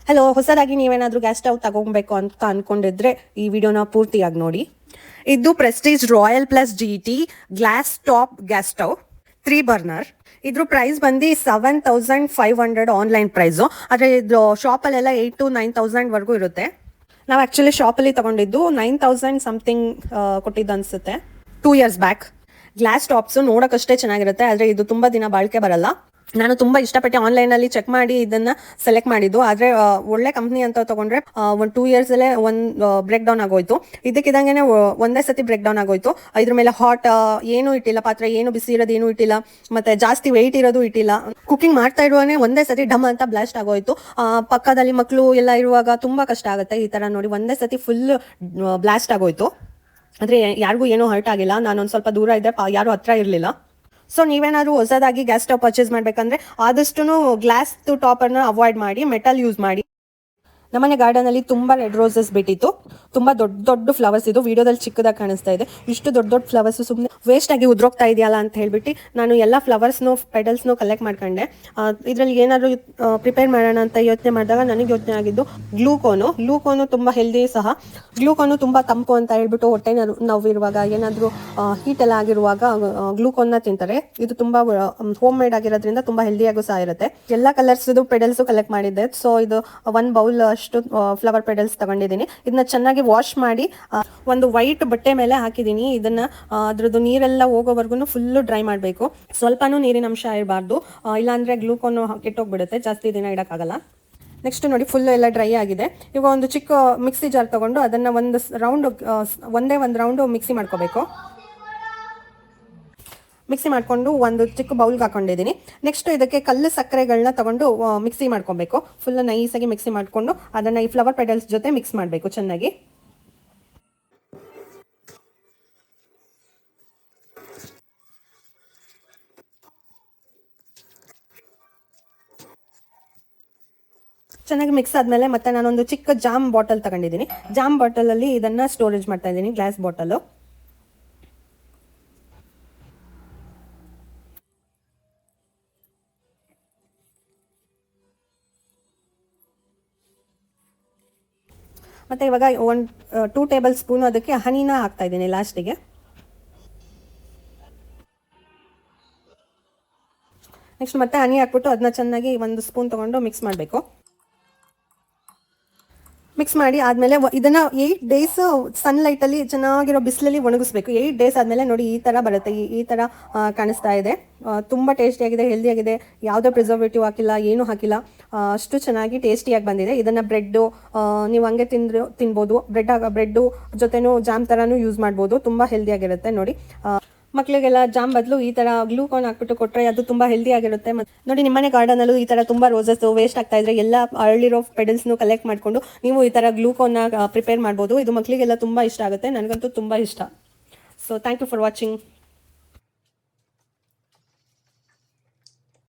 Hello, ಹೊಸದಾಗಿ ನೀವೇನಾದರೂ gas stove ತಗೊಬೇಕು ಅಂತ ಅನ್ಕೊಂಡಿದ್ರೆ ಈ ವಿಡಿಯೋನ ಪೂರ್ತಿಯಾಗಿ ನೋಡಿ. ಇದು Prestige royal plus GT glass top gas stove 3 burner. ಇದ್ರ ಪ್ರೈಸ್ ಬಂದು 7,500 ಆನ್ಲೈನ್ ಪ್ರೈಸು. ಆದರೆ ಇದು ಶಾಪಲ್ಲೆಲ್ಲ 8,000 to 9,000 ವರೆಗೂ ಇರುತ್ತೆ. ನಾವು ಆ್ಯಕ್ಚುಲಿ ಶಾಪಲ್ಲಿ ತಗೊಂಡಿದ್ದು 9,000 ಸಮಥಿಂಗ್ ಕೊಟ್ಟಿದ್ದು ಅನಿಸುತ್ತೆ 2 years ಬ್ಯಾಕ್. ಗ್ಲಾಸ್ ಟಾಪ್ಸು ನೋಡೋಕ್ಕಷ್ಟೇ ಚೆನ್ನಾಗಿರುತ್ತೆ, ಆದರೆ ಇದು ತುಂಬ ದಿನ ಬಾಳಿಕೆ ಬರಲ್ಲ. ನಾನು ತುಂಬ ಇಷ್ಟಪಟ್ಟು ಆನ್ಲೈನಲ್ಲಿ ಚೆಕ್ ಮಾಡಿ ಇದನ್ನು ಸೆಲೆಕ್ಟ್ ಮಾಡಿದ್ದು. ಆದರೆ ಒಳ್ಳೆ ಕಂಪ್ನಿ ಅಂತ ತೊಗೊಂಡ್ರೆ ಒಂದು 2 yearsಲ್ಲೇ ಒಂದು ಬ್ರೇಕ್ ಡೌನ್ ಆಗೋಯ್ತು. ಇದಕ್ಕಿದಂಗೆ ಒಂದೇ ಸತಿ ಬ್ರೇಕ್ ಡೌನ್ ಆಗೋಯ್ತು. ಇದ್ರ ಮೇಲೆ ಹಾಟ್ ಏನೂ ಇಟ್ಟಿಲ್ಲ, ಪಾತ್ರೆ ಏನು ಬಿಸಿ ಇರೋದು ಏನೂ ಇಟ್ಟಿಲ್ಲ, ಮತ್ತು ಜಾಸ್ತಿ ವೆಯ್ಟ್ ಇರೋದು ಇಟ್ಟಿಲ್ಲ. ಕುಕಿಂಗ್ ಮಾಡ್ತಾ ಇರುವಾಗಲೇ ಒಂದೇ ಸತಿ ಡಮ್ ಅಂತ ಬ್ಲಾಸ್ಟ್ ಆಗೋಯ್ತು. ಪಕ್ಕದಲ್ಲಿ ಮಕ್ಕಳು ಎಲ್ಲ ಇರುವಾಗ ತುಂಬ ಕಷ್ಟ ಆಗುತ್ತೆ. ಈ ಥರ ನೋಡಿ ಒಂದೇ ಸತಿ ಫುಲ್ ಬ್ಲಾಸ್ಟ್ ಆಗೋಯ್ತು. ಆದರೆ ಯಾರಿಗೂ ಏನೂ ಹರ್ಟ್ ಆಗಿಲ್ಲ. ನಾನೊಂದು ಸ್ವಲ್ಪ ದೂರ ಇದ್ದೆ, ಯಾರೂ ಹತ್ರ ಇರಲಿಲ್ಲ. ಸೊ ನೀವೇನಾದರೂ ಹೊಸದಾಗಿ ಗ್ಯಾಸ್ ಸ್ಟವ್ ಪರ್ಚೇಸ್ ಮಾಡಬೇಕಂದ್ರೆ ಆದಷ್ಟು ಗ್ಲಾಸ್ ಟಾಪರ್ನ ಅವಾಯ್ಡ್ ಮಾಡಿ, ಮೆಟಲ್ ಯೂಸ್ ಮಾಡಿ. ನಮ್ಮನೆ ಗಾರ್ಡನಲ್ಲಿ ತುಂಬ ರೆಡ್ ರೋಸಸ್ ಬಿಟ್ಟಿತ್ತು. ತುಂಬ ದೊಡ್ಡ ದೊಡ್ಡ ಫ್ಲವರ್ಸ್ ಇದು. ವಿಡಿಯೋದಲ್ಲಿ ಚಿಕ್ಕದಾಗಿ ಕಾಣಿಸ್ತಾ ಇದೆ. ಇಷ್ಟು ದೊಡ್ಡ ದೊಡ್ಡ ಫ್ಲವರ್ಸ್ ಸುಮ್ಮನೆ ವೇಸ್ಟ್ ಆಗಿ ಉದ್ರೋಗ್ತಾ ಇದೆಯಲ್ಲ ಅಂತ ಹೇಳ್ಬಿಟ್ಟು ನಾನು ಎಲ್ಲ ಫ್ಲವರ್ಸ್ನು ಪೆಡಲ್ಸ್ನು ಕಲೆಕ್ಟ್ ಮಾಡ್ಕೊಂಡೆ. ಇದರಲ್ಲಿ ಏನಾದರೂ ಪ್ರಿಪೇರ್ ಮಾಡೋಣ ಅಂತ ಯೋಚನೆ ಮಾಡಿದಾಗ ನನಗೆ ಯೋಚನೆ ಆಗಿದ್ದು ಗ್ಲೂಕೋನು ತುಂಬ ಹೆಲ್ದಿ ಸಹ. ಗ್ಲೂಕೋನು ತುಂಬ ತಂಪು ಅಂತ ಹೇಳ್ಬಿಟ್ಟು ಹೊಟ್ಟೆ ನೋವಿರುವಾಗ ಏನಾದರೂ ಹೀಟ್ ಎಲ್ಲ ಆಗಿರುವಾಗ ಗ್ಲೂಕೋನ್ನ ತಿಂತಾರೆ. ಇದು ತುಂಬ ಹೋಮ್ ಮೇಡ್ ಆಗಿರೋದ್ರಿಂದ ತುಂಬ ಹೆಲ್ದಿಯಾಗೂ ಸಹ ಇರುತ್ತೆ. ಎಲ್ಲ ಕಲರ್ಸ್ದು ಪೆಡಲ್ಸು ಕಲೆಕ್ಟ್ ಮಾಡಿದ್ದೆ. ಸೊ ಇದು 1 ಬೌಲ್ ಅಷ್ಟು ಫ್ಲವರ್ ಪೆಡಲ್ಸ್ ತಗೊಂಡಿದ್ದೀನಿ. ಇದನ್ನ ಚೆನ್ನಾಗಿ ವಾಶ್ ಮಾಡಿ ಒಂದು ವೈಟ್ ಬಟ್ಟೆ ಮೇಲೆ ಹಾಕಿದ್ದೀನಿ. ಇದನ್ನ ಅದ್ರದ್ದು ನೀರೆಲ್ಲ ಹೋಗೋವರೆಗೂ ಫುಲ್ಲು ಡ್ರೈ ಮಾಡಬೇಕು. ಸ್ವಲ್ಪನೂ ನೀರಿನ ಅಂಶ ಇರಬಾರ್ದು, ಇಲ್ಲಾಂದ್ರೆ ಗ್ಲೂಕೋನ್ ಕೆಟ್ಟೋಗ್ಬಿಡುತ್ತೆ, ಜಾಸ್ತಿ ದಿನ ಇಡೋಕ್ಕಾಗಲ್ಲ. ನೆಕ್ಸ್ಟ್ ನೋಡಿ ಫುಲ್ ಎಲ್ಲ ಡ್ರೈ ಆಗಿದೆ. ಈಗ ಒಂದು ಚಿಕ್ಕ ಮಿಕ್ಸಿ ಜಾರ್ ತಗೊಂಡು ಅದನ್ನು ಒಂದೇ ಒಂದು ರೌಂಡು ಮಿಕ್ಸಿ ಮಾಡ್ಕೋಬೇಕು. ಮಿಕ್ಸಿ ಮಾಡಿಕೊಂಡು ಒಂದು ಚಿಕ್ಕ ಬೌಲ್ಗೆ ಹಾಕೊಂಡಿದ್ದೀನಿ. ನೆಕ್ಸ್ಟ್ ಇದಕ್ಕೆ ಕಲ್ಲು ಸಕ್ಕರೆಗಳನ್ನ ತಗೊಂಡು ಮಿಕ್ಸಿ ಮಾಡ್ಕೊಬೇಕು. ಫುಲ್ ನೈಸಾಗಿ ಮಿಕ್ಸಿ ಮಾಡಿಕೊಂಡು ಅದನ್ನು ಈ ಫ್ಲವರ್ ಪೆಡಲ್ಸ್ ಜೊತೆ ಮಿಕ್ಸ್ ಮಾಡಬೇಕು ಚೆನ್ನಾಗಿ. ಚೆನ್ನಾಗಿ ಮಿಕ್ಸ್ ಆದಮೇಲೆ ಮತ್ತೆ ನಾನೊಂದು ಚಿಕ್ಕ ಜಾಮ್ ಬಾಟಲ್ ತಗೊಂಡಿದ್ದೀನಿ. ಜಾಮ್ ಬಾಟಲಲ್ಲಿ ಇದನ್ನು ಸ್ಟೋರೇಜ್ ಮಾಡ್ತಾ ಇದ್ದೀನಿ, ಗ್ಲಾಸ್ ಬಾಟಲು. ಮತ್ತು ಇವಾಗ 2 ಟೇಬಲ್ ಸ್ಪೂನ್ ಅದಕ್ಕೆ ಹನಿನ ಹಾಕ್ತಾ ಇದ್ದೀನಿ ಲಾಸ್ಟಿಗೆ. ನೆಕ್ಸ್ಟ್ ಮತ್ತೆ ಹನಿ ಹಾಕ್ಬಿಟ್ಟು ಅದನ್ನ ಚೆನ್ನಾಗಿ 1 ಸ್ಪೂನ್ ತೊಗೊಂಡು ಮಿಕ್ಸ್ ಮಾಡಬೇಕು. ಮಿಕ್ಸ್ ಮಾಡಿ ಆದಮೇಲೆ ಇದನ್ನು 8 days ಸನ್ಲೈಟಲ್ಲಿ ಚೆನ್ನಾಗಿರೋ ಬಿಸಿಲಲ್ಲಿ ಒಣಗಿಸ್ಬೇಕು. 8 days ಆದಮೇಲೆ ನೋಡಿ ಈ ಥರ ಬರುತ್ತೆ, ಈ ಥರ ಕಾಣಿಸ್ತಾ ಇದೆ. ತುಂಬ ಟೇಸ್ಟಿಯಾಗಿದೆ, ಹೆಲ್ದಿಯಾಗಿದೆ, ಯಾವುದೇ ಪ್ರಿಸರ್ವೇಟಿವ್ ಹಾಕಿಲ್ಲ, ಏನೂ ಹಾಕಿಲ್ಲ. ಅಷ್ಟು ಚೆನ್ನಾಗಿ ಟೇಸ್ಟಿಯಾಗಿ ಬಂದಿದೆ. ಇದನ್ನು ಬ್ರೆಡ್ಡು ನೀವು ಹಂಗೆ ತಿನ್ಬೋದು. ಬ್ರೆಡ್ಡು ಜೊತೆನೂ ಜಾಮ್ ಥರನೂ ಯೂಸ್ ಮಾಡ್ಬೋದು. ತುಂಬ ಹೆಲ್ದಿಯಾಗಿರುತ್ತೆ ನೋಡಿ. ಮಕ್ಕಳಿಗೆಲ್ಲ ಜಾಮ್ ಬದಲು ಈ ಥರ ಗ್ಲೂಕೋನ್ ಹಾಕ್ಬಿಟ್ಟು ಕೊಟ್ಟರೆ ಅದು ತುಂಬ ಹೆಲ್ದಿ ಆಗಿರುತ್ತೆ. ನೋಡಿ ನಿಮ್ಮನೆ ಗಾರ್ಡನಲ್ಲೂ ಈ ಥರ ತುಂಬ ರೋಸಸ್ ವೇಸ್ಟ್ ಆಗ್ತಾ ಇದ್ರೆ ಎಲ್ಲ ಅರಳಿರೋ ಪೆಡಲ್ಸ್ನು ಕಲೆಕ್ಟ್ ಮಾಡಿಕೊಂಡು ನೀವು ಈ ಥರ ಗ್ಲೂಕೋನ್ನ ಪ್ರಿಪೇರ್ ಮಾಡ್ಬೋದು. ಇದು ಮಕ್ಕಳಿಗೆಲ್ಲ ತುಂಬ ಇಷ್ಟ ಆಗುತ್ತೆ, ನನಗಂತೂ ತುಂಬ ಇಷ್ಟ. So thank you for watching.